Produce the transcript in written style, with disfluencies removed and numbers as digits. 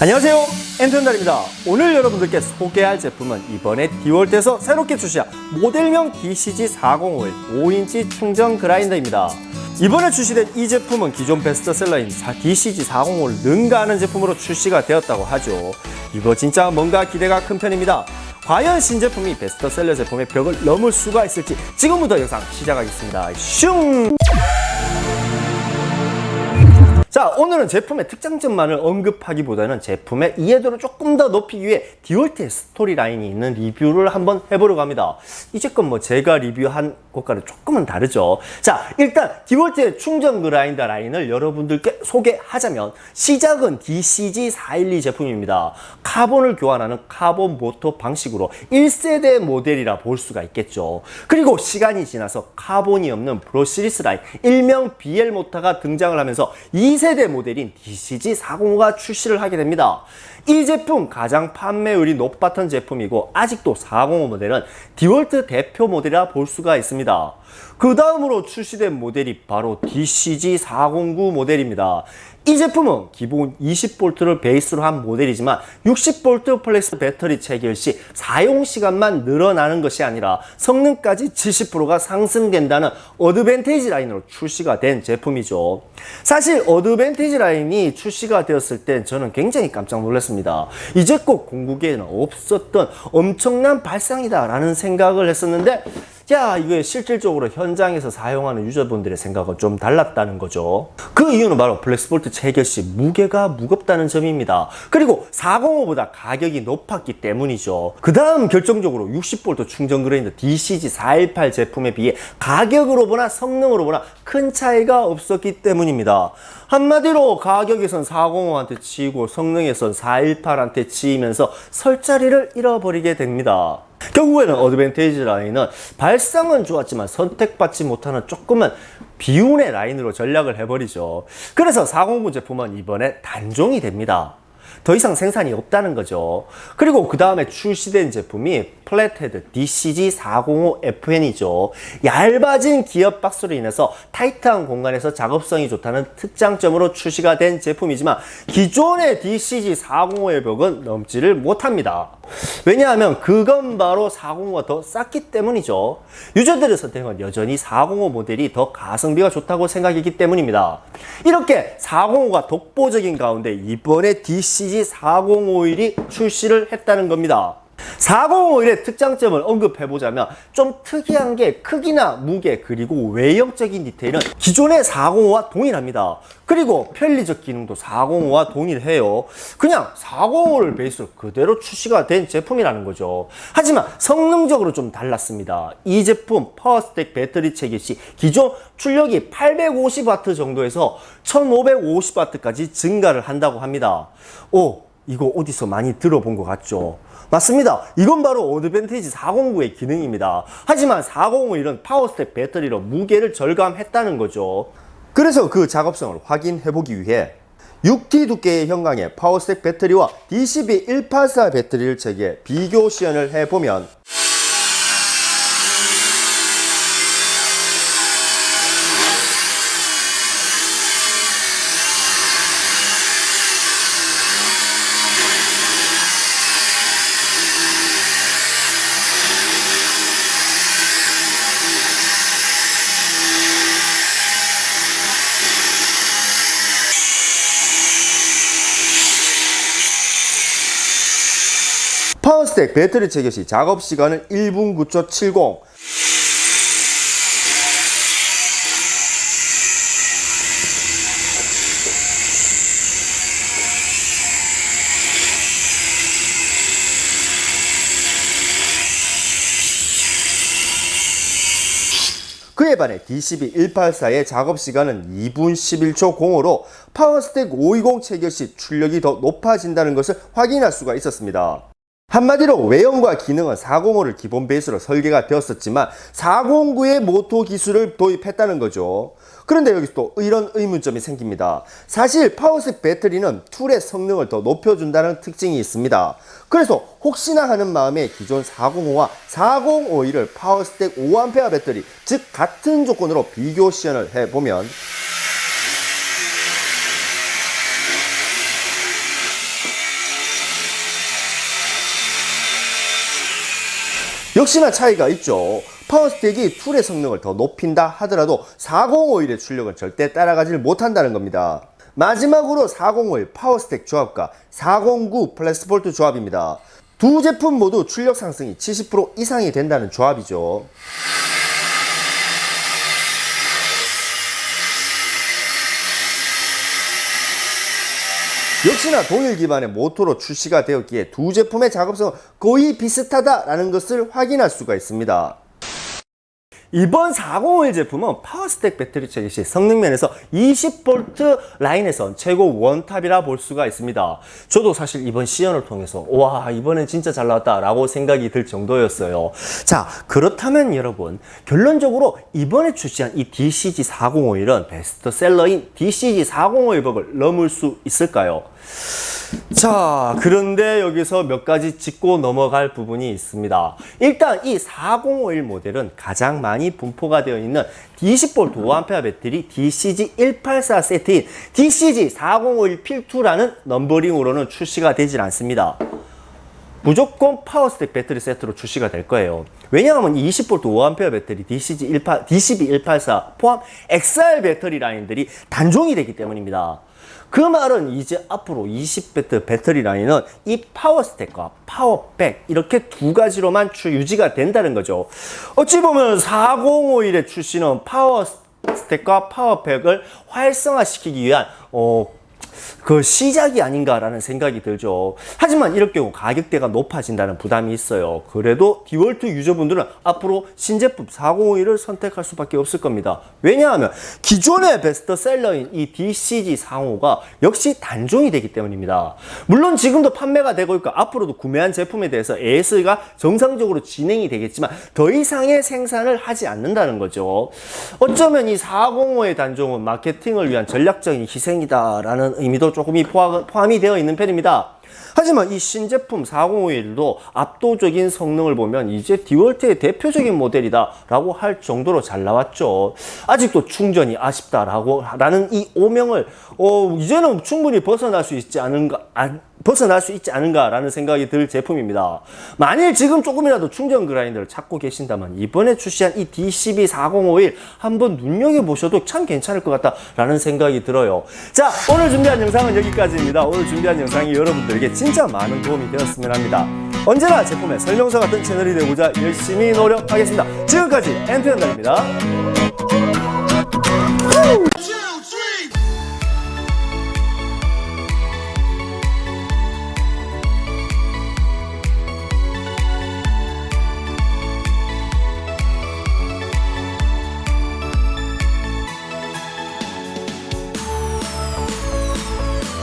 안녕하세요, 엔트원달입니다. 오늘 여러분들께 소개할 제품은 이번에 디월트에서 새롭게 출시한 모델명 DCG401 5인치 충전 그라인더입니다. 이번에 출시된 이 제품은 기존 베스트셀러인 DCG401을 능가하는 제품으로 출시가 되었다고 하죠. 이거 진짜 뭔가 기대가 큰 편입니다. 과연 신제품이 베스트셀러 제품의 벽을 넘을 수가 있을지 지금부터 영상 시작하겠습니다. 슝! 자, 오늘은 제품의 특장점만을 언급하기보다는 제품의 이해도를 조금 더 높이기 위해 디월트의 스토리라인이 있는 리뷰를 한번 해보려고 합니다. 이제껏 제가 리뷰한 것과는 조금은 다르죠. 자, 일단 디월트의 충전 그라인더 라인을 여러분들께 소개하자면 시작은 DCG412 제품입니다. 카본을 교환하는 카본 모터 방식으로 1세대 모델이라 볼 수가 있겠죠. 그리고 시간이 지나서 카본이 없는 브러시리스 라인, 일명 BL 모터가 등장을 하면서 2세대 모델인 DCG405가 출시를 하게 됩니다. 이 제품 가장 판매율이 높았던 제품이고 아직도 405 모델은 디월트 대표 모델이라 볼 수가 있습니다. 그 다음으로 출시된 모델이 바로 DCG409 모델입니다. 이 제품은 기본 20V를 베이스로 한 모델이지만 60V 플렉스 배터리 체결 시 사용 시간만 늘어나는 것이 아니라 성능까지 70%가 상승된다는 어드밴티지 라인으로 출시가 된 제품이죠. 사실 어드밴티지 라인이 출시가 되었을 때 저는 굉장히 깜짝 놀랐습니다. 이제 꼭 공구계에는 없었던 엄청난 발상이다 라는 생각을 했었는데, 야, 이게 실질적으로 현장에서 사용하는 유저분들의 생각은 좀 달랐다는 거죠. 그 이유는 바로 플렉스볼트 체결 시 무게가 무겁다는 점입니다. 그리고 405보다 가격이 높았기 때문이죠. 그 다음 결정적으로 60V 충전 그라인더 DCG418 제품에 비해 가격으로 보나 성능으로 보나 큰 차이가 없었기 때문입니다. 한마디로 가격에선 405한테 치이고 성능에선 418한테 치이면서 설 자리를 잃어버리게 됩니다. 결국에는 어드밴티지 라인은 발상은 좋았지만 선택받지 못하는 조금은 비운의 라인으로 전략을 해버리죠. 그래서 409 제품은 이번에 단종이 됩니다. 더 이상 생산이 없다는 거죠. 그리고 그 다음에 출시된 제품이 플랫헤드 DCG405FN이죠. 얇아진 기업 박스로 인해서 타이트한 공간에서 작업성이 좋다는 특장점으로 출시가 된 제품이지만 기존의 DCG405의 벽은 넘지를 못합니다. 왜냐하면 그건 바로 405가 더 쌌기 때문이죠. 유저들의 선택은 여전히 405 모델이 더 가성비가 좋다고 생각했기 때문입니다. 이렇게 405가 독보적인 가운데 이번에 DCG401이 출시를 했다는 겁니다. 401의 특장점을 언급해보자면 좀 특이한 게 크기나 무게 그리고 외형적인 디테일은 기존의 405와 동일합니다. 그리고 편리적 기능도 405와 동일해요. 그냥 405를 베이스로 그대로 출시가 된 제품이라는 거죠. 하지만 성능적으로 좀 달랐습니다. 이 제품 파워스택 배터리 체계 시 기존 출력이 850W 정도에서 1550W까지 증가를 한다고 합니다. 오, 이거 어디서 많이 들어본 것 같죠? 맞습니다. 이건 바로 어드밴티지 409의 기능입니다. 하지만 401은 파워스택 배터리로 무게를 절감했다는 거죠. 그래서 그 작업성을 확인해보기 위해 6T 두께의 형광의 파워스택 배터리와 DCB184 배터리를 체계해 비교 시연을 해보면 파워스택 배터리 체결 시 작업 시간은 1분 9초 70. 그에 반해 DCB184의 작업 시간은 2분 11초 0으로 파워스택 520 체결 시 출력이 더 높아진다는 것을 확인할 수가 있었습니다. 한마디로 외형과 기능은 405를 기본 베이스로 설계가 되었었지만 409의 모터 기술을 도입했다는 거죠. 그런데 여기서 또 이런 의문점이 생깁니다. 사실 파워스택 배터리는 툴의 성능을 더 높여준다는 특징이 있습니다. 그래서 혹시나 하는 마음에 기존 405와 4051을 파워스택 5A 배터리, 즉 같은 조건으로 비교 시연을 해보면 자, 역시나 차이가 있죠. 파워스택이 툴의 성능을 더 높인다 하더라도 401의 출력은 절대 따라가질 못한다는 겁니다. 마지막으로 401 파워스택 조합과 409 플렉스볼트 조합입니다. 두 제품 모두 출력 상승이 70% 이상이 된다는 조합이죠. 역시나 동일 기반의 모터로 출시가 되었기에 두 제품의 작업성은 거의 비슷하다라는 것을 확인할 수가 있습니다. 이번 401 제품은 파워스택 배터리 체계 시 성능면에서 20V 라인에선 최고 원탑이라 볼 수가 있습니다. 저도 사실 이번 시연을 통해서 와, 이번엔 진짜 잘 나왔다 라고 생각이 들 정도였어요. 자, 그렇다면 여러분, 결론적으로 이번에 출시한 이 DCG401은 베스트셀러인 DCG401을 넘을 수 있을까요? 자, 그런데 여기서 몇 가지 짚고 넘어갈 부분이 있습니다. 일단 이 4051 모델은 가장 많이 분포가 되어 있는 20V 5A 배터리 DCG184 세트인 DCG401 필2라는 넘버링으로는 출시가 되질 않습니다. 무조건 파워스택 배터리 세트로 출시가 될 거예요. 왜냐하면 20V 5A 배터리 DCB184 포함 XR 배터리 라인들이 단종이 되기 때문입니다. 그 말은 이제 앞으로 20V 배터리 라인은 이 파워스택과 파워백 이렇게 두 가지로만 유지가 된다는 거죠. 어찌 보면 4051의 출시는 파워스택과 파워백을 활성화시키기 위한 그 시작이 아닌가라는 생각이 들죠. 하지만 이럴 경우 가격대가 높아진다는 부담이 있어요. 그래도 디월트 유저분들은 앞으로 신제품 4051을 선택할 수밖에 없을 겁니다. 왜냐하면 기존의 베스트셀러인 이 DCG405가 역시 단종이 되기 때문입니다. 물론 지금도 판매가 되고 있고 앞으로도 구매한 제품에 대해서 AS가 정상적으로 진행이 되겠지만 더 이상의 생산을 하지 않는다는 거죠. 어쩌면 이 405의 단종은 마케팅을 위한 전략적인 희생이다라는 의미도 조금이 포함이 되어 있는 편입니다. 하지만 이 신제품 4051도 압도적인 성능을 보면 이제 디월트의 대표적인 모델이다 라고 할 정도로 잘 나왔죠. 아직도 충전이 아쉽다라는 이 오명을 이제는 충분히 벗어날 수 있지 않은가라는 생각이 들 제품입니다. 만일 지금 조금이라도 충전 그라인더를 찾고 계신다면 이번에 출시한 이 DCB4051 한번 눈여겨보셔도 참 괜찮을 것 같다라는 생각이 들어요. 자, 오늘 준비한 영상은 여기까지입니다. 오늘 준비한 영상이 여러분들에게 진짜 많은 도움이 되었으면 합니다. 언제나 제품의 설명서 같은 채널이 되고자 열심히 노력하겠습니다. 지금까지 엔트연달입니다.